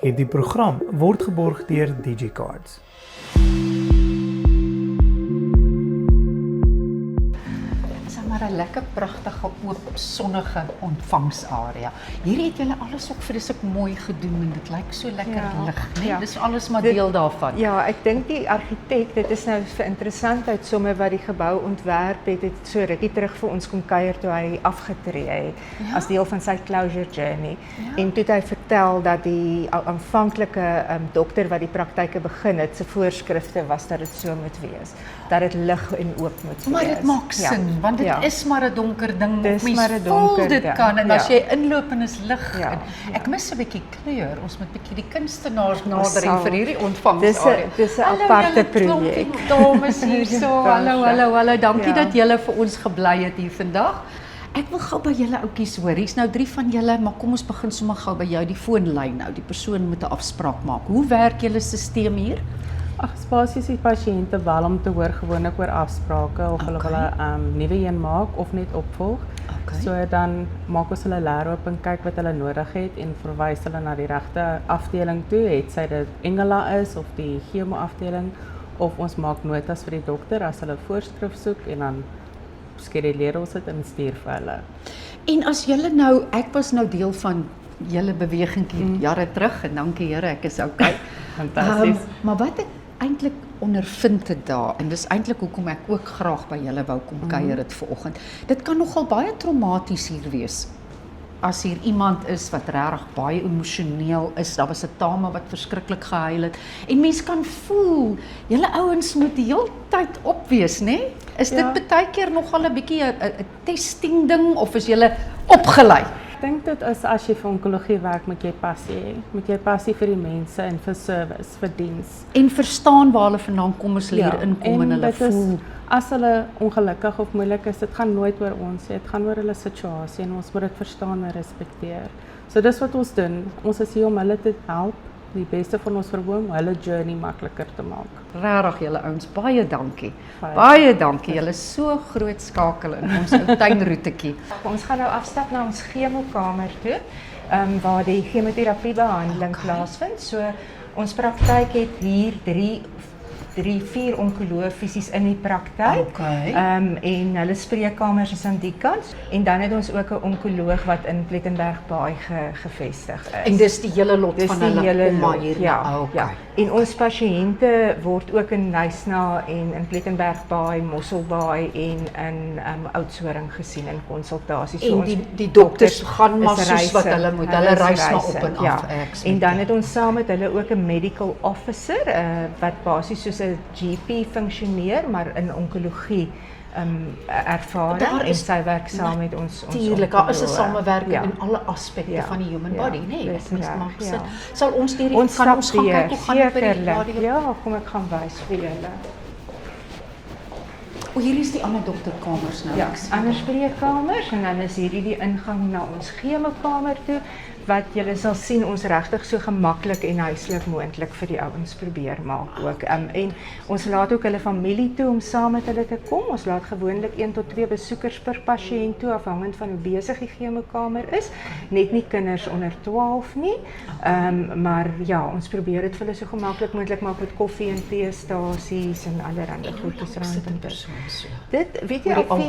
Hierdie program word geborg deur DigiCards. Maar 'n lekker pragtige oop sonnige ontvangsarea. Hier het julle alles ook vreeslik mooi gedoen en dit lyk so lekker lig, né? ja. Dis alles maar deel daarvan. Ja, ek dink die argitek, dit is nou vir interessantheid sommer wat die gebou ontwerp het so rukkie terug vir ons kom kuier toe hy afgetree het as deel van sy closure journey. En toe het hy vertel dat die aanvanklike dokter wat die praktyke begin het, se voorskrifte was dat dit so moet wees, dat dit lig en oop moet wees. Maar dit maak sin, want dit is maar 'n donker ding, dis mens maar 'n voel donker dit ding. kan, en as jy inloop en is lig. Ja, En ek mis 'n bietjie kleur, ons moet bietjie die kunstenaars nader sal. vir hierdie ontvangsarea. Dis 'n aparte projek. Dames hierso, hallo, dankie Ja. dat julle vir ons gebly het hier vandag. Ek wil gou by julle oudjies hoor, hier's nou 3 van julle, maar kom ons begin sommer gou by jou, die foonlyn nou, die persoon moet 'n afspraak maak. Hoe werk julle stelsel hier? Ag, basies die pasiënte wel om te hoor gewoonlik oor afsprake of hulle wil 'n nuwe een maak of net opvolg. So dan maak ons hulle leer oop en kyk wat hulle nodig het en verwys hulle na die regte afdeling toe, het sy dit Engela is of die chemo afdeling, of ons maak notas vir die dokter as hulle voorskrif soek en dan skeduleer ons dit en stuur vir hulle. En as julle nou, ek was nou deel van julle bewegingkie jare terug en dankie Here, ek is okay. Fantasties. Maar wat ek eintlik ondervind het daar, en dis eintlik hoekom ek ook graag by julle wou kom kuier het vanoggend. Dit kan nogal baie traumaties hier wees. As hier iemand is wat regtig baie emosioneel is, daar was 'n dame wat verskriklik gehuil het, en mens kan voel, julle ouens moet die hele tyd op wees, né? Is dit baie keer nogal 'n bietjie 'n testing ding, of is julle opgelei? Ek dink dit is as jy vir onkologie werk, moet jy passie hê. Moet jy passie vir die mense en vir service, vir diens. En verstaan waar hulle vandaan kom as hulle hier inkom en hulle dit is, voel. as hulle ongelukkig of moeilik is, dit gaan nooit oor ons, dit gaan oor hulle situasie en ons moet dit verstaan en respekteer. So dis wat ons doen. Ons is hier om hulle te help, die beste van ons vermoë om hulle journey makliker te maak. Regtig julle ouens, baie dankie. Baie dankie. Julle is so groot skakel in ons ou tuinroetetjie. Ons gaan nou afstap na ons chemokamer toe, waar die chemoterapibehandeling plaasvind. So ons praktyk het hier 4 onkoloë fisies in die praktyk. En hulle spreekkamers is aan die kant. En dan het ons ook 'n onkoloog wat in Plettenberg Baai gevestig is. En dis die hele lot van hulle kom maar hier. Ja. En ons pasiënte word ook in Nysna en in Plettenberg Baai, Mosselbaai en in Oudtshoorn gesien in konsultasies. En die dokters gaan maar soos wat hulle moet. Hulle reis maar op en af. En dan het ons saam met hulle ook 'n medical officer wat basies soos 'n GP funksioneer, maar in onkologie ervaring, en sy werk saam met ons. Tuurlik, daar is 'n samewerking in alle aspekte van die human body, né? Dis reg. Sal ons gaan ons gaan kyk hoe gaan dit by die radio? Ja, kom ek gaan wys vir julle. O, hier is die ander dokterkamers nou. Ja, ander spreekkamers, en dan is hierdie die ingang na ons chemokamer toe, wat julle sal sien ons regtig so gemaklik en huislik moontlik vir die ouens probeer maak ook. En ons laat ook hulle familie toe om saam met hulle te kom. Ons laat gewoonlik 1 tot 2 besoekers per pasiënt toe, afhangend van hoe besig die chemokamer is. Net nie kinders onder 12 nie. Maar ja, ons probeer dit vir hulle so gemaklik moontlik maak met koffie en teestasies en allerlei goedjies rondom dit. Dit weet jy of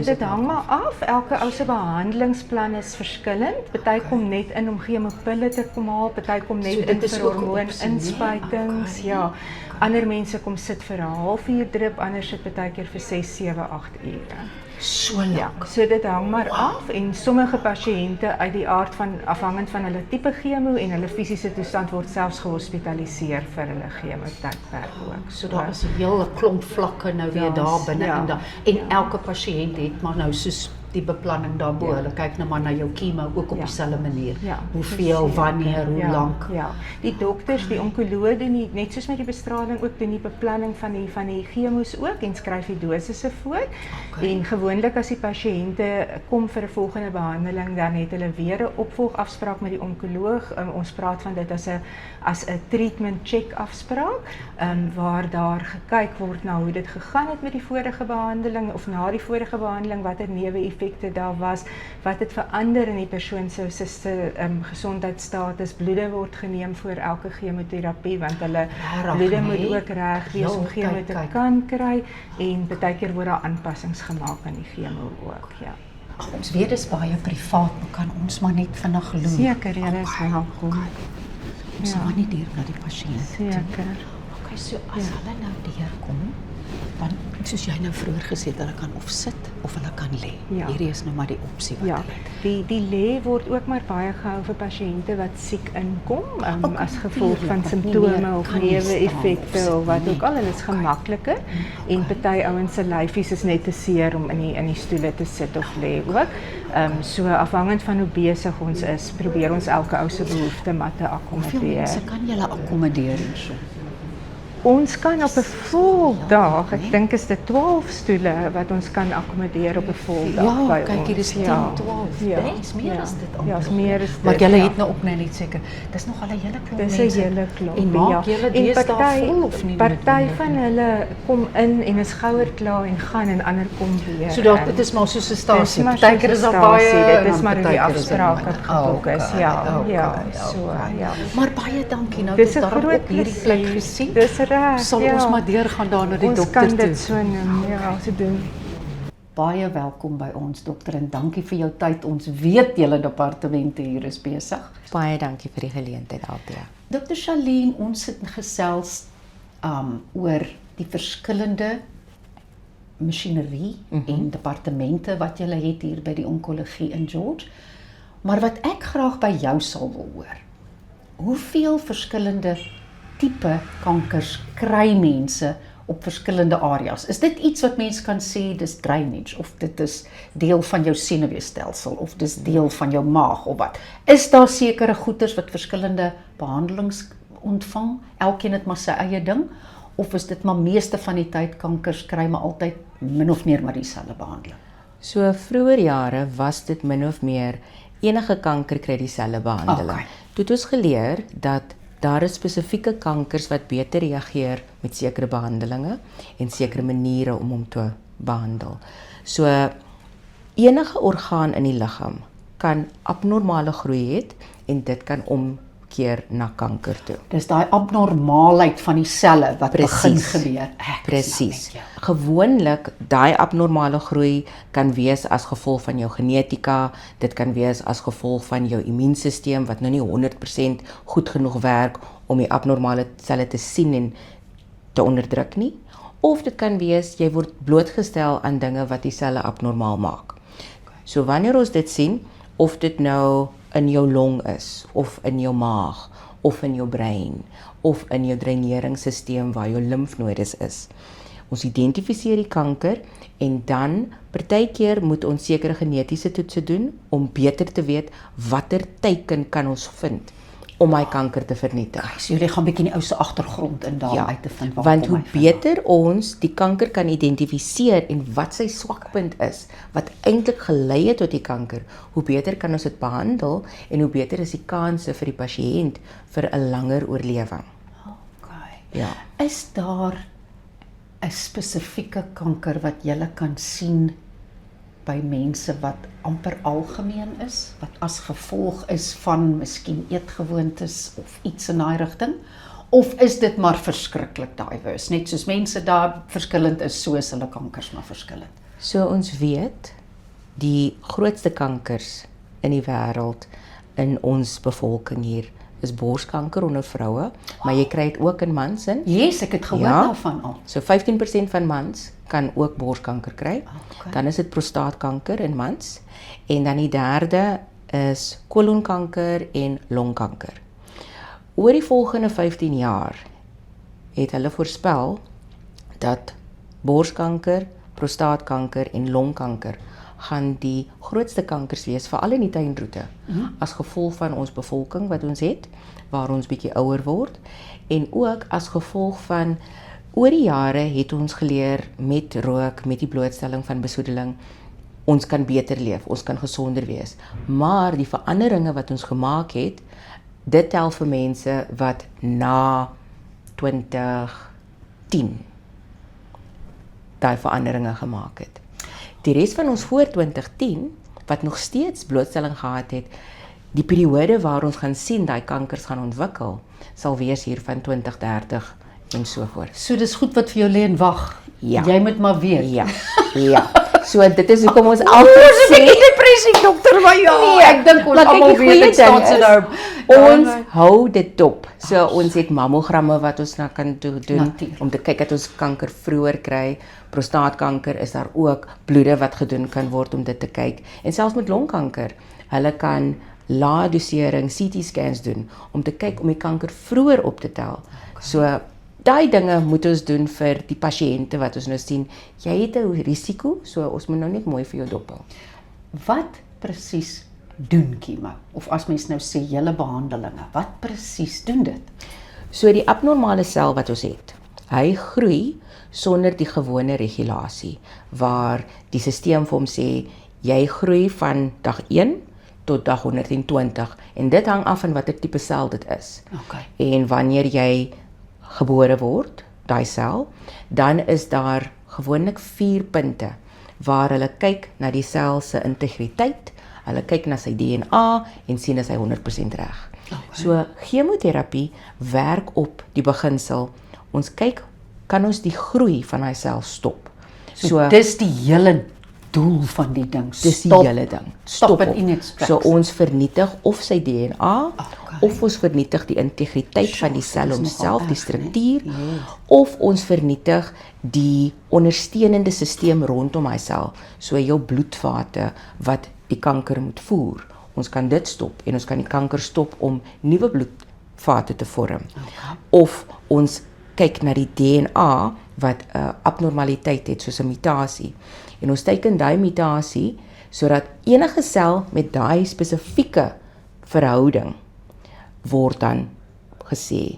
dit hang maar af. Elke ou se behandelingsplan is verskillend. Party kom net in om chemopille te kom haal, party kom net in vir hormooninspuitings. Ja. Ander mense kom sit vir 'n halfuur drip, ander sit partykeer vir 6, 7, 8 ure. So lank. So dit hang maar af, en sommige pasiënte uit die aard van afhangend van hulle tipe chemo en hulle fisiese toestand word selfs gehospitaliseer vir hulle chemotydperk ook. So daar is 'n hele klomp vlakke nou weer daar binne en elke pasiënt het maar nou soos die beplanning daarbo. Hulle kyk nou maar na jou chemo ook op dieselfde manier. Hoeveel, wanneer, hoe lank. Ja. Die dokters, die onkoloog doen net soos met die bestraling ook doen die beplanning van die chemo's ook en skryf die dosisse voor. En gewoonlik as die pasiënte kom vir 'n volgende behandeling, dan het hulle weer 'n opvolgafspraak met die onkoloog. Ons praat van dit as 'n treatment check afspraak, waar daar gekyk word na hoe dit gegaan het met die vorige behandeling of na die vorige behandeling, watter neeweffekte effekte daar was, wat het verander in die persoon se gesondheidsstatus. Bloede word geneem voor elke chemoterapie, want hulle bloede moet ook reg wees om chemo te kan kry, en baie keer word daar aanpassings gemaak aan die chemo ook, ja. Ons weet dis baie privaat, maar kan ons maar net vinnig loop. Seker, julle is welkom. Ons Ja. gaan nie deur na die pasiënt toe. Seker. Okay, so as hulle nou deurkom, dan soos jy nou vroeër gesê het, hulle kan of sit of hulle kan lê. Ja. Hierdie is nou maar die opsie wat Ja, hulle het. die lê word ook maar baie gehou vir pasiënte wat siek inkom, as gevolg van wat simptome nie meer of kan nie neeweffekte staan of wat nie. ook al, en dit is gemakliker. En party ouens se lyfies is net te seer om in die stoele te sit of lê ook. So afhangend van hoe besig ons is, probeer ons elke ou se behoefte maar te Hoeveel akkommodeer. mense kan julle akkommodeer hierso? Ons kan op 'n voldag, ek dink is dit 12 stoele wat ons kan akkommodeer op 'n voldag Ja, by kyk, ons. hier is 10, 12. Dit is meer as dit Ja, is meer as dit. Maar julle ja. het nou ook net seker. Dis nog al 'n hele klomp Dis mense. 'n hele klomp. En maak julle deesdae vol of nie? Party van hulle kom in en is gouer klaar en gaan, en ander kom weer. So dat dit is maar soos 'n stasie. maar Partykeer is daar baie. Dit is maar hoe die partykeer is er afspraak minder. geboek is. Ja, Okay, ja, okay, so okay. ja. Maar baie dankie. Nou Dis 'n daarom groot ook hierdie plek plesier. gesien. Dis reg. Sal ja. ons maar deurgaan daar na die Ons dokter kan toe. dit so noem, ja, so doen. Baie welkom by ons dokter en dankie vir jou tyd. Ons weet julle departemente hier is besig. Baie dankie vir die geleentheid, Althea. Dr. Charlene, ons het gesels oor die verskillende masjinerie en departemente wat julle het hier by die onkologie in George. Maar wat ek graag by jou sal wil hoor, hoeveel verskillende tipe kankers kry mense op verskillende areas? Is dit iets wat mense kan sê dis drainage, of dit is deel van jou senuweestelsel, of dis deel van jou maag of wat? Is daar sekere goeters wat verskillende behandelings ontvang? Elkeen het maar sy eie ding, of is dit maar meeste van die tyd kankers kry maar altyd min of meer maar dieselfde behandeling? So vroeër jare was dit min of meer enige kanker kry dieselfde behandeling. Okay. Toe het ons geleer dat daar is spesifieke kankers wat beter reageer met sekere behandelinge en sekere maniere om hom te behandel. So enige orgaan in die liggaam kan abnormale groei hê en dit kan omkeer na kanker toe. Dis daai abnormaalheid van die selle wat begin Presies. gebeur. Presies. Gewoonlik daai abnormale groei kan wees as gevolg van jou genetika, dit kan wees as gevolg van jou immuunstelsel wat nou nie 100% goed genoeg werk om die abnormale selle te sien en te onderdruk nie, of dit kan wees jy word blootgestel aan dinge wat die selle abnormaal maak. So wanneer ons dit sien, of dit nou in jou long is, of in jou maag, of in jou brein, of in jou dreineringsstelsel waar jou limfnodes is. Ons identifiseer die kanker en dan partykeer moet ons sekere genetiese toetse doen om beter te weet watter teiken kan ons vind om my kanker te vernietig. So jullie gaan bietjie in die ou se agtergrond in daar uit te vind waar want kom hoe hy vandaan. beter ons die kanker kan identifiseer en wat sy swakpunt is, wat eintlik gelei het tot die kanker, hoe beter kan ons dit behandel en hoe beter is die kanse vir die pasiënt vir 'n langer oorlewing. Okay. Ja. Is daar 'n spesifieke kanker wat jy kan sien by mense wat amper algemeen is, wat as gevolg is van miskien eetgewoontes of iets in daai rigting? Of is dit maar verskriklik diverse, net soos mense daar verskillend is, so is hulle kankers maar verskillend? So ons weet die grootste kankers in die wêreld in ons bevolking hier is borskanker onder vroue, maar jy kry dit ook in mans in. Yes, ek het gehoor daarvan al. So 15% van mans kan ook borskanker kry. Okay. Dan is dit prostaatkanker in mans en dan die derde is kolonkanker en longkanker. Oor die volgende 15 jaar het hulle voorspel dat borskanker, prostaatkanker en longkanker gaan die grootste kankers wees, veral in die tuinroete, as gevolg van ons bevolking wat ons het, waar ons bietjie ouer word, en ook as gevolg van oor die jare het ons geleer met rook, met die blootstelling van besoedeling, ons kan beter leef, ons kan gesonder wees. Maar die veranderinge wat ons gemaak het, dit tel vir mense wat na 2010 daai veranderinge gemaak het. Die res van ons voor 2010 wat nog steeds blootstelling gehad het, die periode waar ons gaan sien daai kankers gaan ontwikkel, sal wees hier van 2030 en so voort. So dis goed wat vir jou lê en wag. Ja. Jy moet maar weet. Ja. Ja. So dit is hoekom ons altyd sê depressie dokter, maar ja. Nee, ek dink ons maar kyk, almal die weet goeie dit staan ding se is, nou. ons hou dit dop. So ons het mammogramme wat ons nou kan doen Natuurlijk. om te kyk dat ons kanker vroeër kry. Prostaatkanker is daar ook bloede wat gedoen kan word om dit te kyk. En selfs met longkanker, hulle kan lae dosering CT scans doen om te kyk om die kanker vroeër op te tel. So daai dinge moet ons doen vir die pasiënte wat ons nou sien. Jy het 'n risiko, so ons moet nou net mooi vir jou dop hou. Wat presies doen chemo? Of as mens nou sê julle behandelinge, wat presies doen dit? So die abnormale sel wat ons het, hy groei sonder die gewone regulasie, waar die stelsel vir hom sê, jy groei van dag 1 tot dag 120, en dit hang af van watter tipe sel dit is. Okay. En wanneer jy gebore word, daai sel, dan is daar gewoonlik 4 punte, waar hulle kyk na die sel se integriteit, hulle kyk na sy DNA, en sien as hy 100% reg. Okay. So, chemoterapie werk op die beginsel, ons kyk, kan ons die groei van hy sel stop? So dis die hele doel van die ding. Dis die hele ding. Stop it hom. in its tracks. So ons vernietig of sy DNA, Okay. of ons vernietig die integriteit van die sel dis homself, nogal die erg, struktuur, nee? Yes. of ons vernietig die ondersteunende stelsel rondom hy sel, so jou bloedvate wat die kanker moet voer. Ons kan dit stop en ons kan die kanker stop om nuwe bloedvate te vorm. Okay. Of ons kyk na die DNA wat 'n abnormaliteit het, soos 'n mutasie. En ons teken daai mutasie sodat enige sel met daai spesifieke verhouding word dan gesê,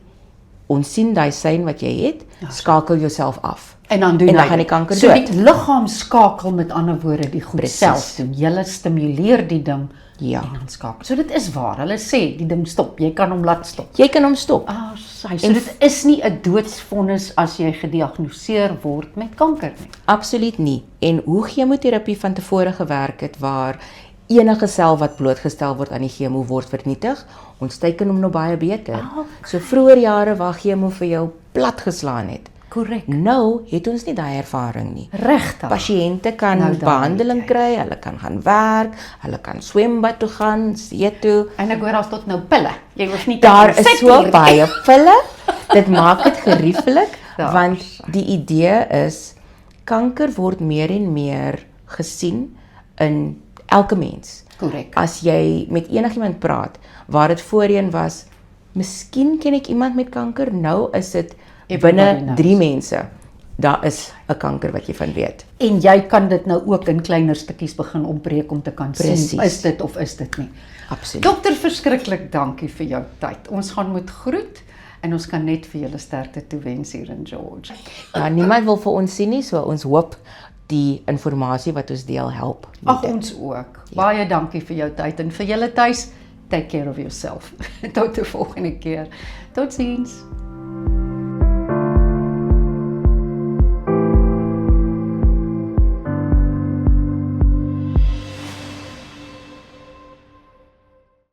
ons sien daai sein wat jy het, skakel jouself af. En dan doen en dan hy gaan die dit. kanker so dood. die liggaam skakel met ander woorde die goed Precies. self doen. Julle stimuleer die ding Ja. en dan skakel. So dit is waar. Hulle sê die ding stop. Jy kan hom laat stop. Jy kan hom stop. So dit is nie 'n doodsvonnis as jy gediagnoseer word met kanker nie. Absoluut nie. En hoe chemoterapie van tevore gewerk het, waar enige sel wat blootgestel word aan die chemo word vernietig, ons teken hom nou baie beter. Okay. So vroeër jare waar chemo vir jou plat geslaan het. Korrek. Nou het ons nie daai ervaring nie. Regtig. Pasiënte kan Nou dan behandeling weet jy. kry, hulle kan gaan werk, hulle kan swembad toe gaan, see toe. En ek hoor daar's tot nou pille. Jy hoef nie Daar te is sit so hier. baie pille. Dit maak dit gerieflik, Daar want die idee is kanker word meer en meer gesien in elke mens. Korrek. As jy met enigiemand praat, waar dit voorheen was, miskien ken ek iemand met kanker, nou is dit Everybody binne knows. 3 mense. Daar is 'n kanker wat jy van weet. En jy kan dit nou ook in kleiner stukkies begin opbreek om te kan Precies. sien, is dit of is dit nie. Absoluut. Dokter, verskriklik dankie vir jou tyd. Ons gaan moet groet en ons kan net vir julle sterkte toewens hier in George. Ja, niemand wil vir ons sien nie, so ons hoop die inligting wat ons deel help. met Ag, dit. ons ook. Baie dankie vir jou tyd en vir julle tuis, take care of yourself. Tot die volgende keer. Totsiens.